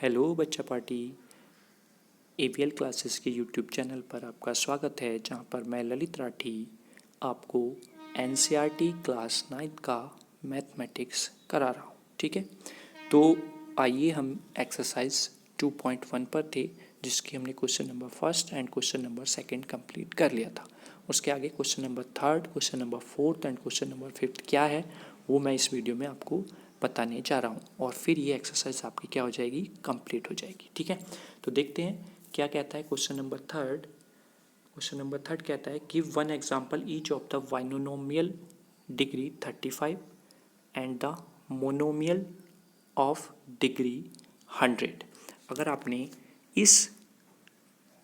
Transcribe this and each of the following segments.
Hello बच्चा party, APL classes के YouTube channel पर आपका स्वागत है, जहां पर मैं ललित राठी आपको एनसीईआरटी क्लास 9 का मैथमेटिक्स करा रहा हूं। ठीक है, तो आइए हम एक्सरसाइज 2.1 पर थे, जिसकी हमने question number first and question number second complete कर लिया था। उसके आगे question number third, question number fourth and question number fifth क्या है वो मैं इस वीडियो में आपको बताने जा रहा हूँ, और फिर ये एक्सरसाइज आपकी क्या हो जाएगी, कंप्लीट हो जाएगी। ठीक है, तो देखते हैं क्या कहता है question number third. Question number third कहता है give one example each of the binomial degree 35 and the monomial of degree 100। अगर आपने इस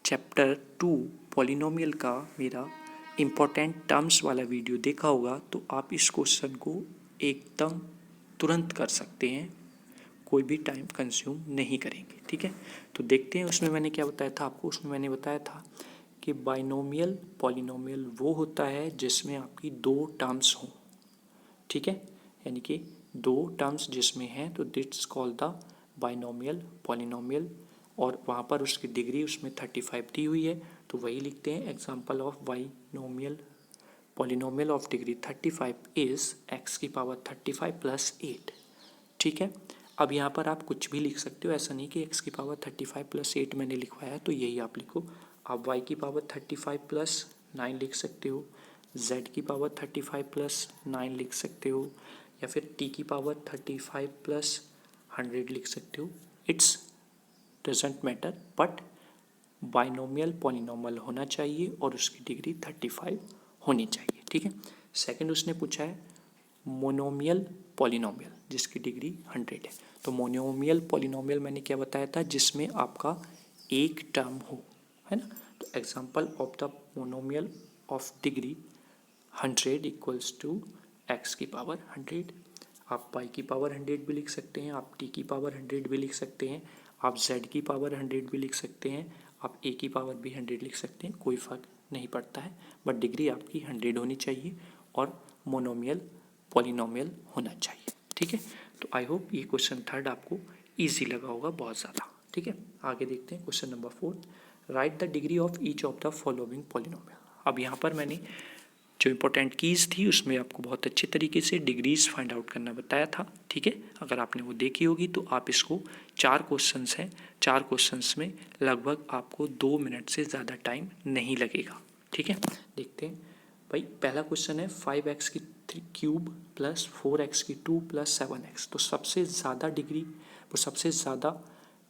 चैप्टर 2 पॉलिनोमियल का मेरा इम्पोर्टेंट टर्म्स वाला वीडियो देखा होगा तो आप इस क्वेश्चन को एकदम तुरंत कर सकते हैं, कोई भी टाइम कंज्यूम नहीं करेंगे। ठीक है, तो देखते हैं उसमें मैंने क्या बताया था आपको। उसमें मैंने बताया था कि बाइनोमियल पॉलिनोमियल वो होता है जिसमें आपकी दो टर्म्स हों। ठीक है, यानी कि दो टर्म्स जिसमें हैं तो that's called the binomial polynomial, और वहाँ पर उसकी डिग्री उसमें 35 दी हुई है, तो वही लिखते हैं example of binomial polynomial of degree 35 is x की पावर 35 प्लस 8। ठीक है, अब यहाँ पर आप कुछ भी लिख सकते हो, ऐसा नहीं कि x की पावर 35 प्लस 8 मैंने लिखवाया तो यही आप लिखो। आप y की पावर 35 प्लस 9 लिख सकते हो, z की पावर 35 प्लस 9 लिख सकते हो, या फिर t की पावर 35 प्लस 100 लिख सकते हो। It's doesn't matter, but binomial polynomial होना चाहिए और उसकी डिग्री 35 होनी चाहिए। ठीक है, सेकंड उसने पूछा है मोनोमियल पॉलिनोमियल जिसकी डिग्री 100 है। तो मोनोमियल पॉलिनोमियल मैंने क्या बताया था, जिसमें आपका एक टर्म हो, है ना। तो example of the monomial of degree 100 equals to x की पावर 100। आप y की पावर 100 भी लिख सकते हैं, आप t की पावर 100 भी लिख सकते हैं, आप z की पावर 100 भी लिख सकते हैं, आप a की पावर भी 100 लिख सकते हैं, कोई फ़र्क नहीं पड़ता है, बट डिग्री आपकी 100 होनी चाहिए और मोनोमियल पॉलिनोमियल होना चाहिए। ठीक है, तो आई होप ये क्वेश्चन थर्ड आपको इजी लगा होगा बहुत ज़्यादा। ठीक है, आगे देखते हैं question number fourth. Right the degree of each of the following polynomial. अब यहाँ पर मैंने जो इंपॉर्टेंट कीज़ थी उसमें आपको बहुत अच्छे तरीके से डिग्रीज फाइंड आउट करना बताया था। ठीक है, अगर आपने वो देखी होगी तो आप इसको 4 क्वेश्चंस हैं, 4 क्वेश्चंस में लगभग आपको 2 मिनट से ज़्यादा टाइम नहीं लगेगा। ठीक है, देखते हैं भाई। पहला क्वेश्चन है 5x की 3 क्यूब प्लस 4x की 2 प्लस 7x। तो सबसे ज़्यादा डिग्री, वो सबसे ज़्यादा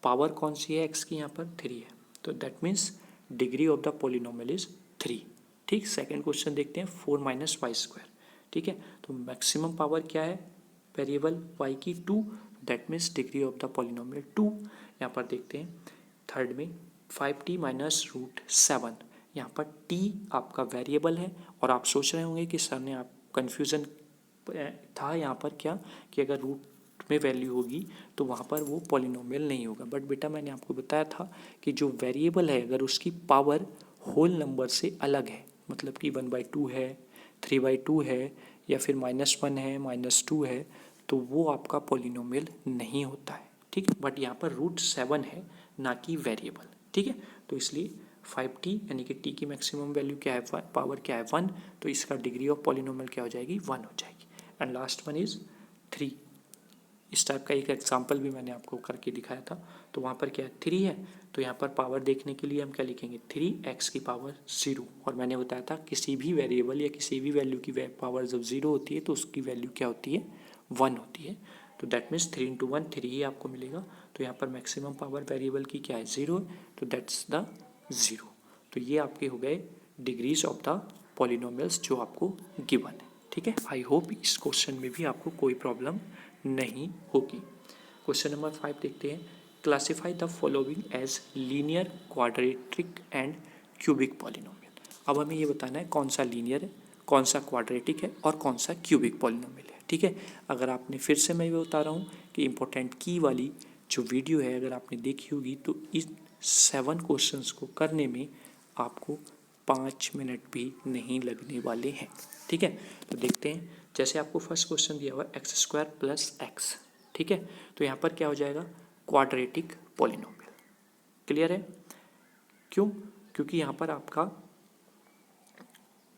पावर कौन सी है x की, यहाँ पर 3 है, तो that means degree of the polynomial is 3। ठीक, सेकंड क्वेश्चन देखते हैं 4 माइनस वाई स्क्वायर। ठीक है, तो मैक्सिमम पावर क्या है वेरिएबल y की 2, that means degree of the polynomial 2। यहाँ पर देखते हैं थर्ड में 5t माइनस रूट 7। यहाँ पर t आपका वेरिएबल है, और आप सोच रहे होंगे कि सर ने आप कन्फ्यूज़न था यहाँ पर क्या, कि अगर रूट में वैल्यू होगी तो वहाँ पर वो पॉलिनोमियल नहीं होगा। बट बेटा मैंने आपको बताया था कि जो वेरिएबल है अगर उसकी पावर होल नंबर से अलग है, मतलब कि 1/2 है, 3/2 है, या फिर -1 है, -2 है, तो वो आपका पॉलिनोमियल नहीं होता है। ठीक है, बट यहाँ पर रूट 7 है ना कि वेरिएबल। ठीक है, तो इसलिए 5t यानी कि t की मैक्सिमम वैल्यू क्या है, पावर क्या है 1, तो इसका डिग्री ऑफ पॉलिनोमियल क्या हो जाएगी, 1 हो जाएगी। And last one is 3। इस टाइप का एक एग्जाम्पल भी मैंने आपको करके दिखाया था, तो वहाँ पर क्या है 3 है, तो यहाँ पर पावर देखने के लिए हम क्या लिखेंगे 3x की पावर 0। और मैंने बताया था किसी भी वेरिएबल या किसी भी वैल्यू की पावर जब 0 होती है तो उसकी वैल्यू क्या होती है 1 होती है। तो दैट मीन्स 3 × 1 3 ही आपको मिलेगा। तो यहाँ पर मैक्सिमम पावर वेरिएबल की क्या है 0, तो दैट्स द 0। तो ये आपके हो गए डिग्रीज ऑफ द पॉलिनोमियल्स जो आपको गिवन है। ठीक है, आई होप इस क्वेश्चन में भी आपको कोई प्रॉब्लम नहीं होगी। क्वेश्चन नंबर 5 देखते हैं। Classify the following as linear, quadratic and cubic polynomial. अब हमें ये बताना है कौन सा लीनियर है, कौन सा क्वाड्रेटिक है और कौन सा क्यूबिक पॉलिनोमियल है। ठीक है, अगर आपने फिर से मैं ये बता रहा हूँ कि इंपॉर्टेंट की वाली जो वीडियो है अगर आपने देखी होगी तो इस 7 क्वेश्चंस को करने में आपको 5 मिनट भी नहीं लगने वाले हैं। ठीक है, तो देखते हैं। जैसे आपको फर्स्ट क्वेश्चन दिया हुआ x² + x। ठीक है, तो यहाँ पर क्या हो जाएगा क्वाड्रेटिक पॉलिनोमियल। क्लियर है? क्यों? क्योंकि यहाँ पर आपका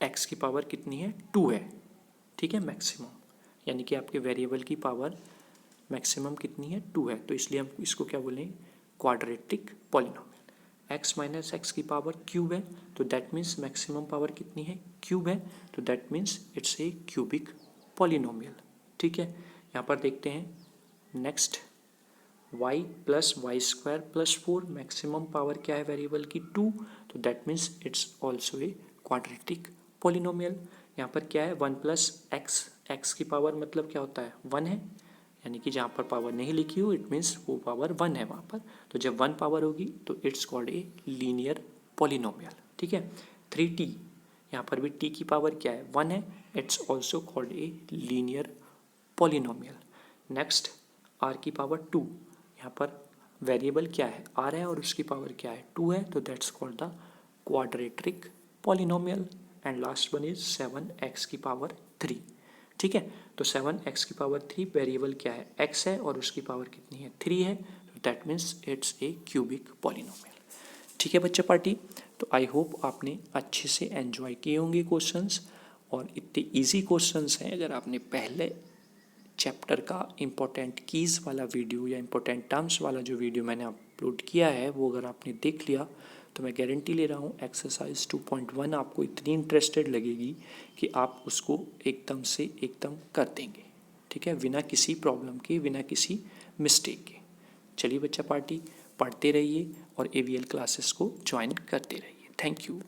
x की पावर कितनी है, 2 है, ठीक है, मैक्सिमम, यानी कि आपके वेरिएबल की पावर मैक्सिमम कितनी है, 2 है, तो इसलिए हम इसको क्या बोलेंगे, quadratic polynomial. x minus x की पावर क्यूब है, तो दैट मीन्स मैक्सिमम पावर कितनी है, क्यूब है, तो that means it's a cubic polynomial. ठीक है, यहाँ पर देखते हैं next, y plus y square plus 4, maximum power क्या है वेरिएबल की, 2, तो that means it's also a quadratic polynomial. यहाँ पर क्या है, 1 प्लस एक्स, एक्स की पावर मतलब क्या होता है, 1 है, यानी कि जहाँ पर पावर नहीं लिखी हो इट मीन्स वो पावर 1 है वहाँ पर, तो जब 1 पावर होगी तो it's called a linear polynomial. ठीक है, 3t, यहाँ पर भी t की पावर क्या है, 1 है, it's also called a linear polynomial. Next, r की पावर 2, यहाँ पर वेरिएबल क्या है, r है, और उसकी पावर क्या है, 2 है, तो that's called the quadratic polynomial. And last one is 7x की पावर 3। ठीक है, तो 7x की पावर 3, वेरिएबल क्या है, x है, और उसकी पावर कितनी है, 3 है, तो that means it's a cubic polynomial. ठीक है बच्चा पार्टी, तो आई होप आपने अच्छे से एंजॉय किए होंगे क्वेश्चंस, और इतने इजी क्वेश्चंस हैं। अगर आपने पहले चैप्टर का इम्पोर्टेंट कीज़ वाला वीडियो या इम्पोर्टेंट टर्म्स वाला जो वीडियो मैंने अपलोड किया है वो अगर आपने देख लिया, तो मैं गारंटी ले रहा हूँ एक्सरसाइज 2.1 आपको इतनी इंटरेस्टेड लगेगी कि आप उसको एकदम से एकदम कर देंगे। ठीक है, बिना किसी प्रॉब्लम के, बिना किसी मिस्टेक के। चलिए बच्चा पार्टी, पढ़ते रहिए और AVL क्लासेस को ज्वाइन करते रहिए। Thank you.